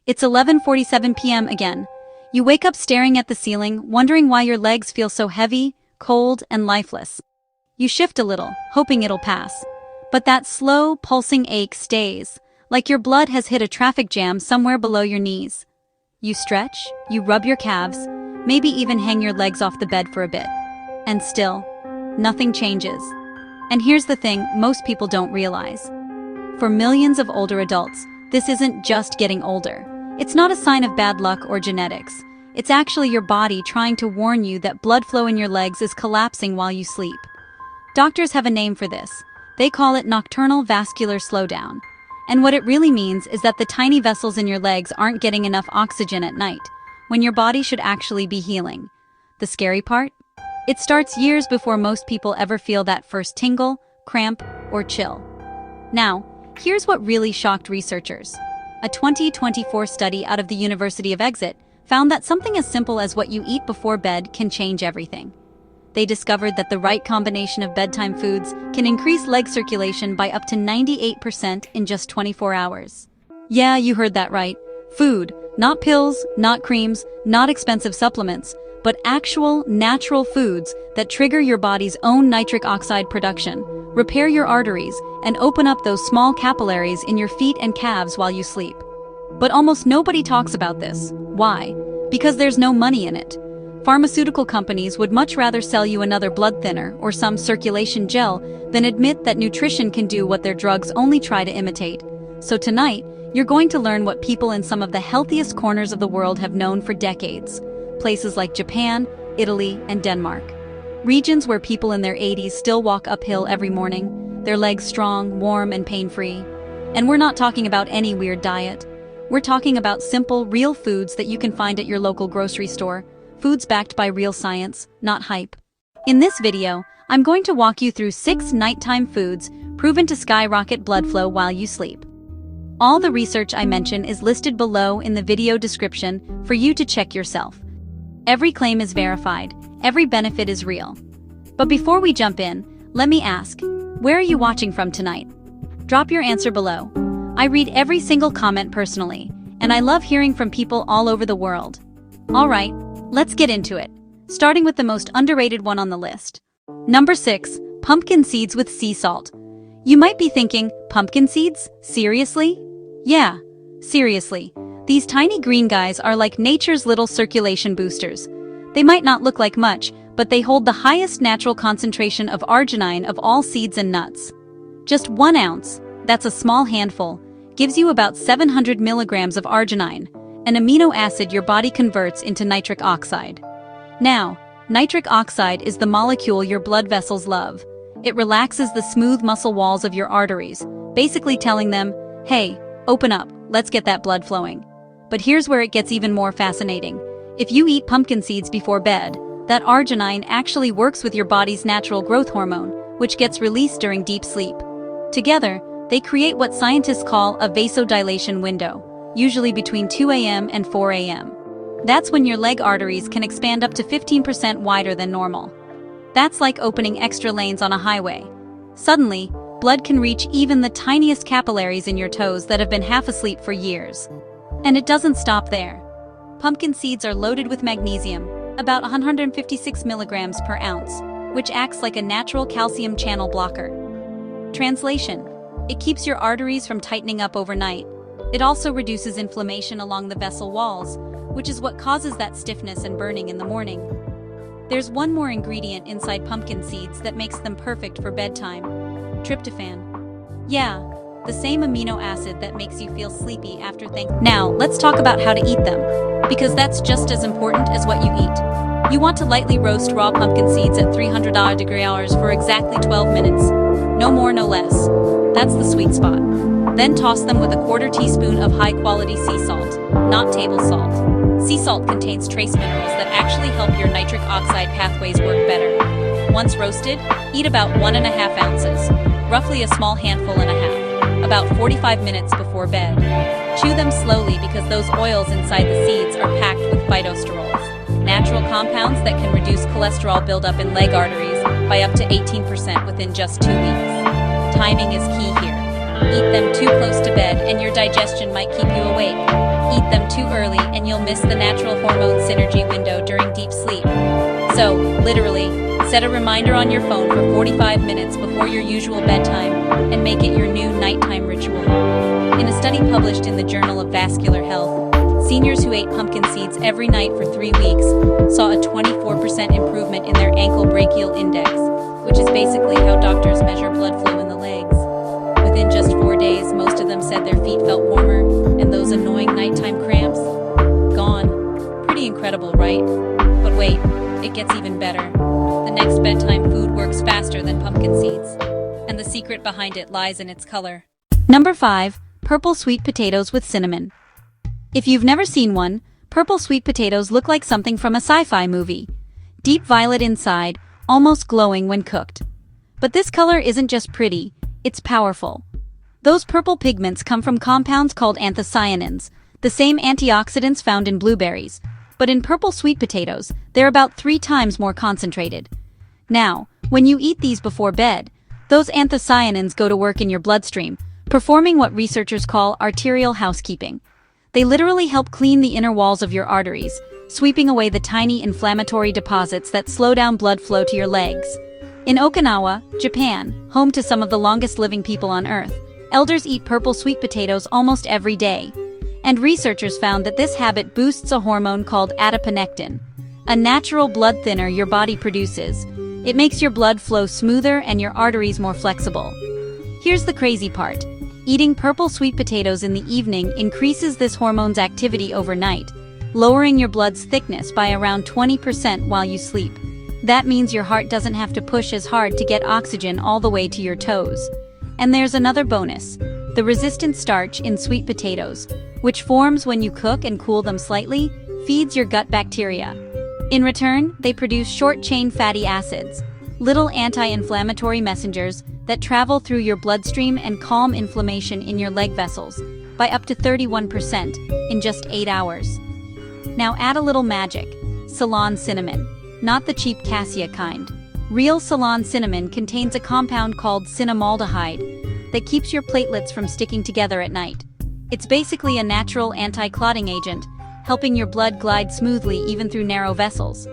It's 11:47 p.m. again. You wake up staring at the ceiling, wondering why your legs feel so heavy, cold, and lifeless. You shift a little, hoping it'll pass. But that slow, pulsing ache stays, like your blood has hit a traffic jam somewhere below your knees. You stretch, you rub your calves, maybe even hang your legs off the bed for a bit. And still, nothing changes. And here's the thing most people don't realize. For millions of older adults, this isn't just getting older. It's not a sign of bad luck or genetics. It's actually your body trying to warn you that blood flow in your legs is collapsing while you sleep. Doctors have a name for this. They call it nocturnal vascular slowdown. And what it really means is that the tiny vessels in your legs aren't getting enough oxygen at night, when your body should actually be healing. The scary part? It starts years before most people ever feel that first tingle, cramp, or chill. Now, here's what really shocked researchers. A 2024 study out of the University of Exeter found that something as simple as what you eat before bed can change everything. They discovered that the right combination of bedtime foods can increase leg circulation by up to 98% in just 24 hours. Yeah, you heard that right. Food, not pills, not creams, not expensive supplements, but actual, natural foods that trigger your body's own nitric oxide production, repair your arteries, and open up those small capillaries in your feet and calves while you sleep. But almost nobody talks about this. Why? Because there's no money in it. Pharmaceutical companies would much rather sell you another blood thinner or some circulation gel than admit that nutrition can do what their drugs only try to imitate. So tonight, you're going to learn what people in some of the healthiest corners of the world have known for decades. Places like Japan, Italy, and Denmark. Regions where people in their 80s still walk uphill every morning, their legs strong, warm, and pain-free. And we're not talking about any weird diet. We're talking about simple, real foods that you can find at your local grocery store, foods backed by real science, not hype. In this video, I'm going to walk you through 6 nighttime foods proven to skyrocket blood flow while you sleep. All the research I mention is listed below in the video description for you to check yourself. Every claim is verified, every benefit is real. But before we jump in, let me ask, where are you watching from tonight? Drop your answer below. I read every single comment personally, and I love hearing from people all over the world. Alright, let's get into it, starting with the most underrated one on the list. Number 6, pumpkin seeds with sea salt. You might be thinking, pumpkin seeds? Seriously? Yeah, seriously. These tiny green guys are like nature's little circulation boosters. They might not look like much, but they hold the highest natural concentration of arginine of all seeds and nuts. Just 1 ounce, that's a small handful, gives you about 700 milligrams of arginine, an amino acid your body converts into nitric oxide. Now, nitric oxide is the molecule your blood vessels love. It relaxes the smooth muscle walls of your arteries, basically telling them, hey, open up, let's get that blood flowing. But here's where it gets even more fascinating. If you eat pumpkin seeds before bed, that arginine actually works with your body's natural growth hormone, which gets released during deep sleep. Together, they create what scientists call a vasodilation window, usually between 2 a.m. and 4 a.m. That's when your leg arteries can expand up to 15% wider than normal. That's like opening extra lanes on a highway. Suddenly, blood can reach even the tiniest capillaries in your toes that have been half asleep for years. And it doesn't stop there. Pumpkin seeds are loaded with magnesium, about 156 milligrams per ounce, which acts like a natural calcium channel blocker. Translation: it keeps your arteries from tightening up overnight. It also reduces inflammation along the vessel walls, which is what causes that stiffness and burning in the morning. There's one more ingredient inside pumpkin seeds that makes them perfect for bedtime: tryptophan. Yeah, the same amino acid that makes you feel sleepy after Now, let's talk about how to eat them, because that's just as important as what you eat. You want to lightly roast raw pumpkin seeds at 300 degrees for exactly 12 minutes. No more, no less. That's the sweet spot. Then toss them with a 1/4 teaspoon of high-quality sea salt, not table salt. Sea salt contains trace minerals that actually help your nitric oxide pathways work better. Once roasted, eat about 1.5 ounces, roughly a small handful and a half, about 45 minutes before bed. Chew them slowly because those oils inside the seeds are packed with phytosterols, natural compounds that can reduce cholesterol buildup in leg arteries by up to 18% within just 2 weeks. Timing is key here. Eat them too close to bed and your digestion might keep you awake. Eat them too early and you'll miss the natural hormone synergy window during deep sleep. So, literally, set a reminder on your phone for 45 minutes before your usual bedtime and make it your new nighttime ritual. In a study published in the Journal of Vascular Health, seniors who ate pumpkin seeds every night for 3 weeks saw a 24% improvement in their ankle brachial index, which is basically how doctors measure blood flow in the legs. Within just 4 days, most of them said their feet felt warmer, and those annoying nighttime cramps, gone. Pretty incredible, right? But wait, it gets even better. The next bedtime food works faster than pumpkin seeds, and the secret behind it lies in its color. Number 5. Purple sweet potatoes with cinnamon. If you've never seen one, purple sweet potatoes look like something from a sci-fi movie. Deep violet inside, almost glowing when cooked. But this color isn't just pretty, it's powerful. Those purple pigments come from compounds called anthocyanins, the same antioxidants found in blueberries. But in purple sweet potatoes, they're about 3 times more concentrated. Now, when you eat these before bed, those anthocyanins go to work in your bloodstream, performing what researchers call arterial housekeeping. They literally help clean the inner walls of your arteries, sweeping away the tiny inflammatory deposits that slow down blood flow to your legs. In Okinawa, Japan, home to some of the longest living people on Earth, elders eat purple sweet potatoes almost every day. And researchers found that this habit boosts a hormone called adiponectin, a natural blood thinner your body produces. It makes your blood flow smoother and your arteries more flexible. Here's the crazy part. Eating purple sweet potatoes in the evening increases this hormone's activity overnight, lowering your blood's thickness by around 20% while you sleep. That means your heart doesn't have to push as hard to get oxygen all the way to your toes. And there's another bonus. The resistant starch in sweet potatoes, which forms when you cook and cool them slightly, feeds your gut bacteria. In return, they produce short-chain fatty acids, little anti-inflammatory messengers that travel through your bloodstream and calm inflammation in your leg vessels by up to 31% in just 8 hours. Now add a little magic. Ceylon cinnamon. Not the cheap cassia kind. Real Ceylon cinnamon contains a compound called cinnamaldehyde that keeps your platelets from sticking together at night. It's basically a natural anti-clotting agent, helping your blood glide smoothly even through narrow vessels.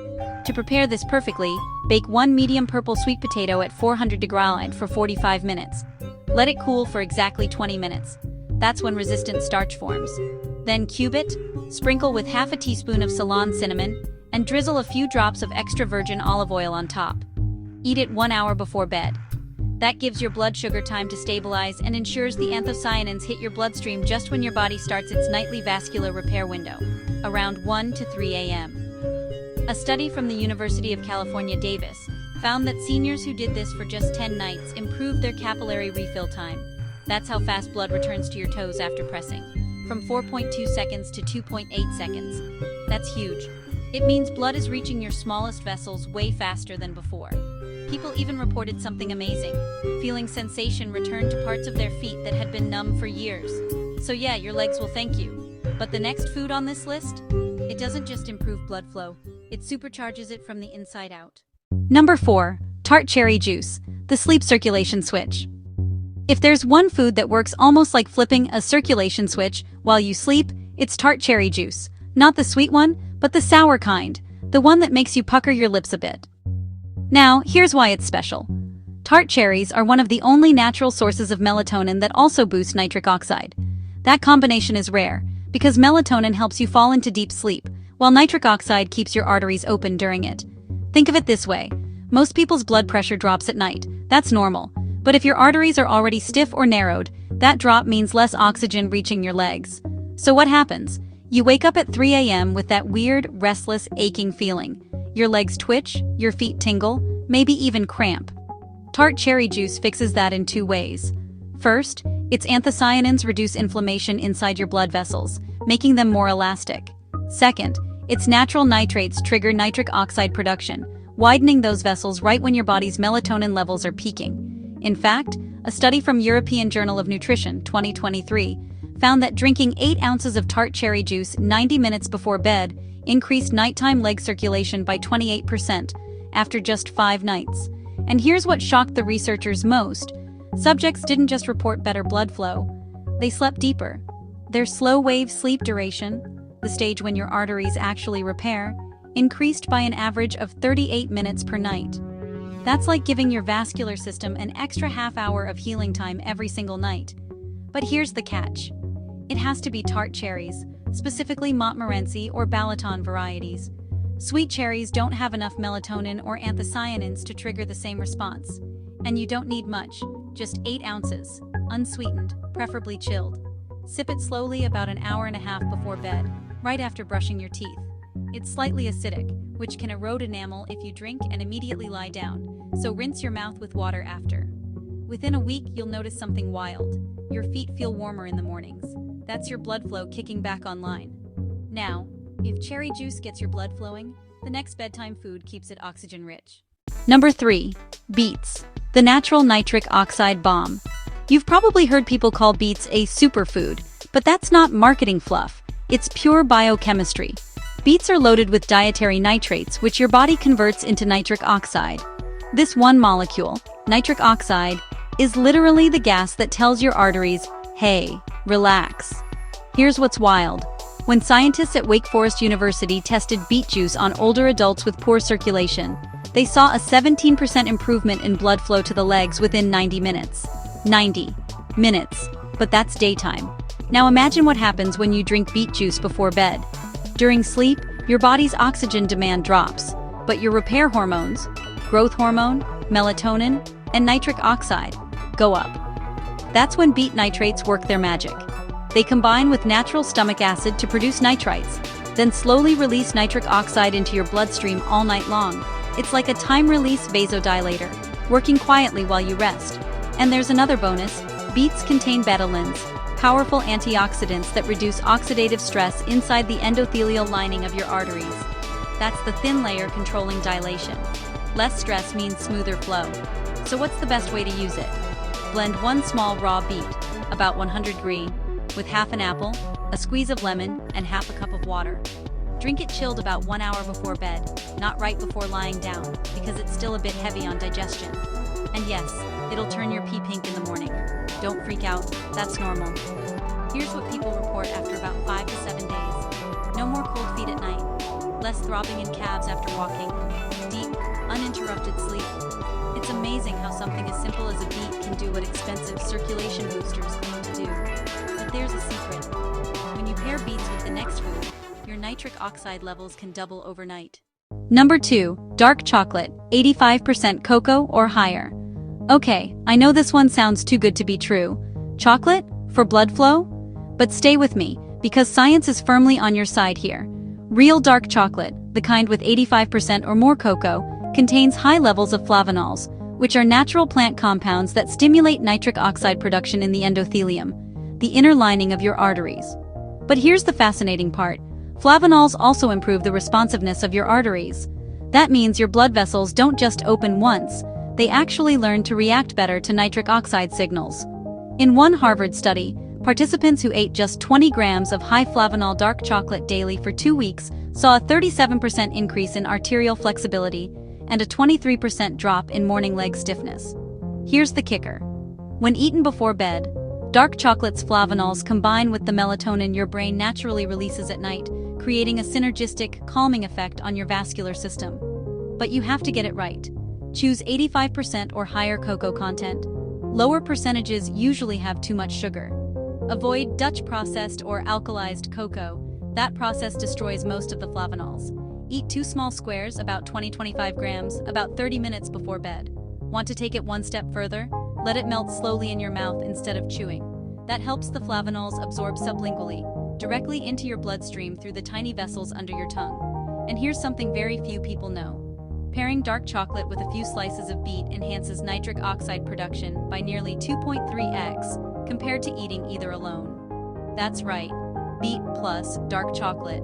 To prepare this perfectly, bake 1 medium purple sweet potato at 400 degrees for 45 minutes. Let it cool for exactly 20 minutes. That's when resistant starch forms. Then cube it, sprinkle with half a teaspoon of Ceylon cinnamon, and drizzle a few drops of extra virgin olive oil on top. Eat it 1 hour before bed. That gives your blood sugar time to stabilize and ensures the anthocyanins hit your bloodstream just when your body starts its nightly vascular repair window, around 1 to 3 a.m. A study from the University of California, Davis, found that seniors who did this for just 10 nights improved their capillary refill time. That's how fast blood returns to your toes after pressing, from 4.2 seconds to 2.8 seconds. That's huge. It means blood is reaching your smallest vessels way faster than before. People even reported something amazing, feeling sensation return to parts of their feet that had been numb for years. So yeah, your legs will thank you. But the next food on this list? It doesn't just improve blood flow, it supercharges it from the inside out. Number 4. Tart cherry juice, the sleep circulation switch. If there's one food that works almost like flipping a circulation switch while you sleep, it's tart cherry juice. Not the sweet one, but the sour kind, the one that makes you pucker your lips a bit. Now, here's why it's special. Tart cherries are one of the only natural sources of melatonin that also boost nitric oxide. That combination is rare, because melatonin helps you fall into deep sleep, while nitric oxide keeps your arteries open during it. Think of it this way. Most people's blood pressure drops at night. That's normal. But if your arteries are already stiff or narrowed, that drop means less oxygen reaching your legs. So what happens? You wake up at 3 a.m. with that weird, restless, aching feeling. Your legs twitch, your feet tingle, maybe even cramp. Tart cherry juice fixes that in 2 ways. First, its anthocyanins reduce inflammation inside your blood vessels, making them more elastic. Second, its natural nitrates trigger nitric oxide production, widening those vessels right when your body's melatonin levels are peaking. In fact, a study from European Journal of Nutrition, 2023, found that drinking 8 ounces of tart cherry juice 90 minutes before bed increased nighttime leg circulation by 28% after just 5 nights. And here's what shocked the researchers most. subjects didn't just report better blood flow, they slept deeper. Their slow-wave sleep duration, the stage when your arteries actually repair, increased by an average of 38 minutes per night. That's like giving your vascular system an extra half hour of healing time every single night. But here's the catch. It has to be tart cherries, specifically Montmorency or Balaton varieties. Sweet cherries don't have enough melatonin or anthocyanins to trigger the same response. And you don't need much, just 8 ounces, unsweetened, preferably chilled. Sip it slowly about an hour and a half before bed, right after brushing your teeth. It's slightly acidic, which can erode enamel if you drink and immediately lie down, so rinse your mouth with water after. Within a week, you'll notice something wild. Your feet feel warmer in the mornings. That's your blood flow kicking back online. Now, if cherry juice gets your blood flowing, the next bedtime food keeps it oxygen-rich. Number 3. Beets, the natural nitric oxide bomb. You've probably heard people call beets a superfood, but that's not marketing fluff. It's pure biochemistry. Beets are loaded with dietary nitrates, which your body converts into nitric oxide. This one molecule, nitric oxide, is literally the gas that tells your arteries, hey, relax. Here's what's wild. When scientists at Wake Forest University tested beet juice on older adults with poor circulation, they saw a 17% improvement in blood flow to the legs within 90 minutes. 90 minutes, but that's daytime. Now imagine what happens when you drink beet juice before bed. During sleep, your body's oxygen demand drops, but your repair hormones, growth hormone, melatonin, and nitric oxide, go up. That's when beet nitrates work their magic. They combine with natural stomach acid to produce nitrites, then slowly release nitric oxide into your bloodstream all night long. It's like a time-release vasodilator, working quietly while you rest. And there's another bonus. Beets contain betalains, powerful antioxidants that reduce oxidative stress inside the endothelial lining of your arteries. That's the thin layer controlling dilation. Less stress means smoother flow. So what's the best way to use it? Blend 1 small raw beet, about 100 green, with half an apple, a squeeze of lemon, and half a cup of water. Drink it chilled about 1 hour before bed, not right before lying down, because it's still a bit heavy on digestion. And yes, it'll turn your pee pink in the morning. Don't freak out, that's normal. Here's what people report after about 5 to 7 days. No more cold feet at night. Less throbbing in calves after walking. Deep, uninterrupted sleep. It's amazing how something as simple as a beet can do what expensive circulation boosters claim to do. But there's a secret. When you pair beets with the next food, your nitric oxide levels can double overnight. Number 2. Dark chocolate, 85% cocoa or higher. Okay, I know this one sounds too good to be true. Chocolate? For blood flow? But stay with me, because science is firmly on your side here. Real dark chocolate, the kind with 85% or more cocoa, contains high levels of flavanols, which are natural plant compounds that stimulate nitric oxide production in the endothelium, the inner lining of your arteries. But here's the fascinating part. Flavanols also improve the responsiveness of your arteries. That means your blood vessels don't just open once, they actually learn to react better to nitric oxide signals. In one Harvard study, participants who ate just 20 grams of high flavanol dark chocolate daily for 2 weeks saw a 37% increase in arterial flexibility and a 23% drop in morning leg stiffness. Here's the kicker. When eaten before bed, dark chocolate's flavanols combine with the melatonin your brain naturally releases at night, creating a synergistic, calming effect on your vascular system. But you have to get it right. Choose 85% or higher cocoa content. Lower percentages usually have too much sugar. Avoid Dutch processed or alkalized cocoa. That process destroys most of the flavanols. Eat 2 small squares, about 20-25 grams, about 30 minutes before bed. Want to take it one step further? Let it melt slowly in your mouth instead of chewing. That helps the flavanols absorb sublingually, directly into your bloodstream through the tiny vessels under your tongue. And here's something very few people know. Pairing dark chocolate with a few slices of beet enhances nitric oxide production by nearly 2.3x compared to eating either alone. That's right, beet plus dark chocolate.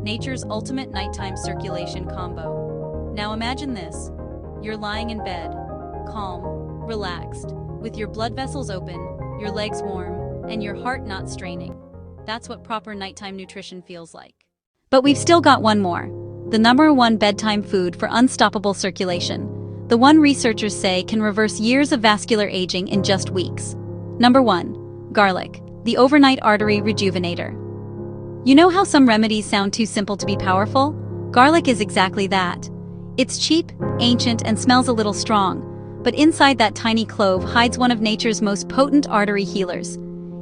Nature's ultimate nighttime circulation combo. Now imagine this. You're lying in bed, calm, relaxed, with your blood vessels open, your legs warm, and your heart not straining. That's what proper nighttime nutrition feels like. But we've still got one more. The number 1 bedtime food for unstoppable circulation. the one researchers say can reverse years of vascular aging in just weeks. Number 1. Garlic, the overnight artery rejuvenator. You know how some remedies sound too simple to be powerful? Garlic is exactly that. It's cheap, ancient, and smells a little strong, but inside that tiny clove hides one of nature's most potent artery healers.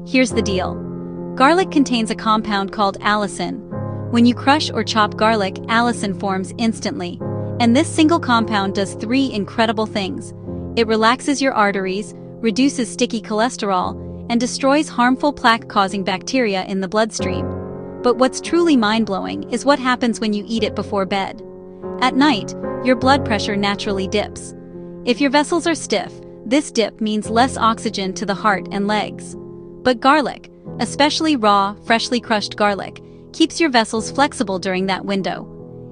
Here's the deal. Garlic contains a compound called allicin. When you crush or chop garlic, allicin forms instantly. And this single compound does 3 incredible things. It relaxes your arteries, reduces sticky cholesterol, and destroys harmful plaque-causing bacteria in the bloodstream. But what's truly mind-blowing is what happens when you eat it before bed. At night, your blood pressure naturally dips. If your vessels are stiff, this dip means less oxygen to the heart and legs. But garlic, especially raw, freshly crushed garlic, keeps your vessels flexible during that window.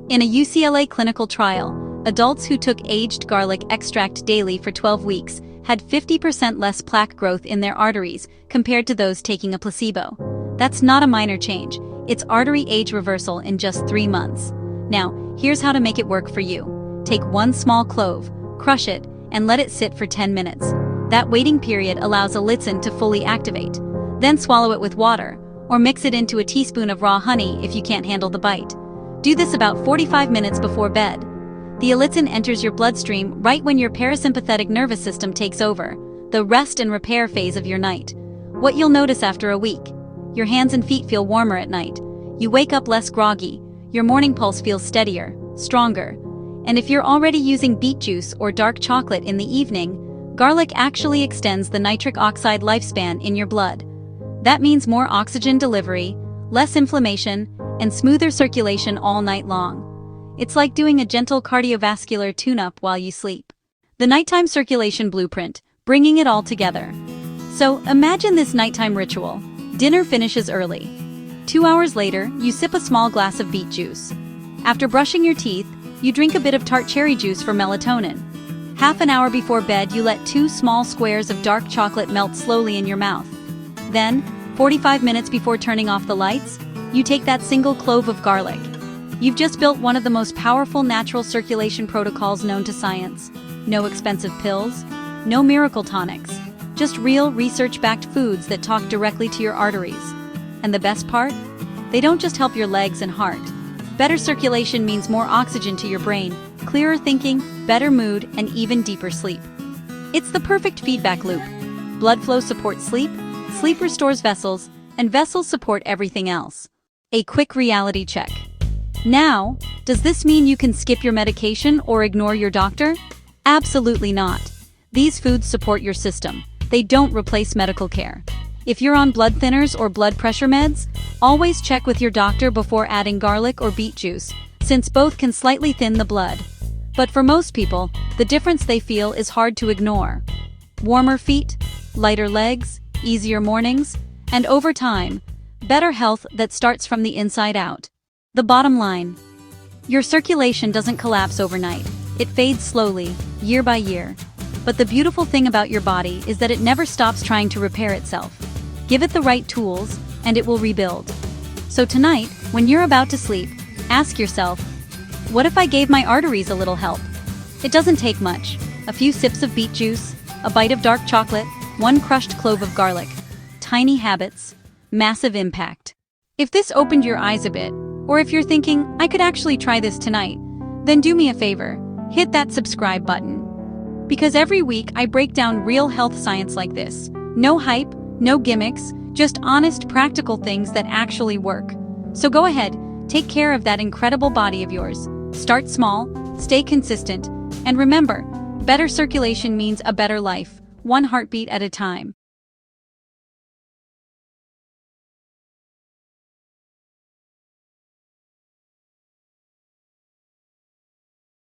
In a UCLA clinical trial, adults who took aged garlic extract daily for 12 weeks had 50% less plaque growth in their arteries compared to those taking a placebo. That's not a minor change, it's artery age reversal in just 3 months. Now, here's how to make it work for you. Take 1 small clove, crush it, and let it sit for 10 minutes. That waiting period allows allicin to fully activate. Then swallow it with water, or mix it into a teaspoon of raw honey if you can't handle the bite. Do this about 45 minutes before bed. The allicin enters your bloodstream right when your parasympathetic nervous system takes over, the rest and repair phase of your night. What you'll notice after a week: your hands and feet feel warmer at night. You wake up less groggy. Your morning pulse feels steadier, stronger. And if you're already using beet juice or dark chocolate in the evening, garlic actually extends the nitric oxide lifespan in your blood. That means more oxygen delivery, less inflammation, and smoother circulation all night long. It's like doing a gentle cardiovascular tune-up while you sleep. The nighttime circulation blueprint, bringing it all together. So imagine this nighttime ritual. Dinner finishes early. 2 hours later, you sip a small glass of beet juice. After brushing your teeth, you drink a bit of tart cherry juice for melatonin. Half an hour before bed, you let 2 small squares of dark chocolate melt slowly in your mouth. Then, 45 minutes before turning off the lights, you take that single clove of garlic. You've just built one of the most powerful natural circulation protocols known to science. No expensive pills, no miracle tonics, just real research-backed foods that talk directly to your arteries. And the best part? They don't just help your legs and heart. Better circulation means more oxygen to your brain, clearer thinking, better mood, and even deeper sleep. It's the perfect feedback loop. Blood flow supports sleep, sleep restores vessels, and vessels support everything else. A quick reality check. Now, does this mean you can skip your medication or ignore your doctor? Absolutely not. These foods support your system. They don't replace medical care. If you're on blood thinners or blood pressure meds, always check with your doctor before adding garlic or beet juice, since both can slightly thin the blood. But for most people, the difference they feel is hard to ignore. Warmer feet, lighter legs, easier mornings, and over time, better health that starts from the inside out. The bottom line: your circulation doesn't collapse overnight. It fades slowly, year by year. But the beautiful thing about your body is that it never stops trying to repair itself. Give it the right tools, and it will rebuild. So tonight, when you're about to sleep, ask yourself, what if I gave my arteries a little help? It doesn't take much. A few sips of beet juice, a bite of dark chocolate, 1 crushed clove of garlic. Tiny habits, massive impact. If this opened your eyes a bit, or if you're thinking, I could actually try this tonight, then do me a favor, hit that subscribe button. Because every week I break down real health science like this. No hype, no gimmicks, just honest, practical things that actually work. So go ahead, take care of that incredible body of yours. Start small, stay consistent, and remember, better circulation means a better life, 1 heartbeat at a time.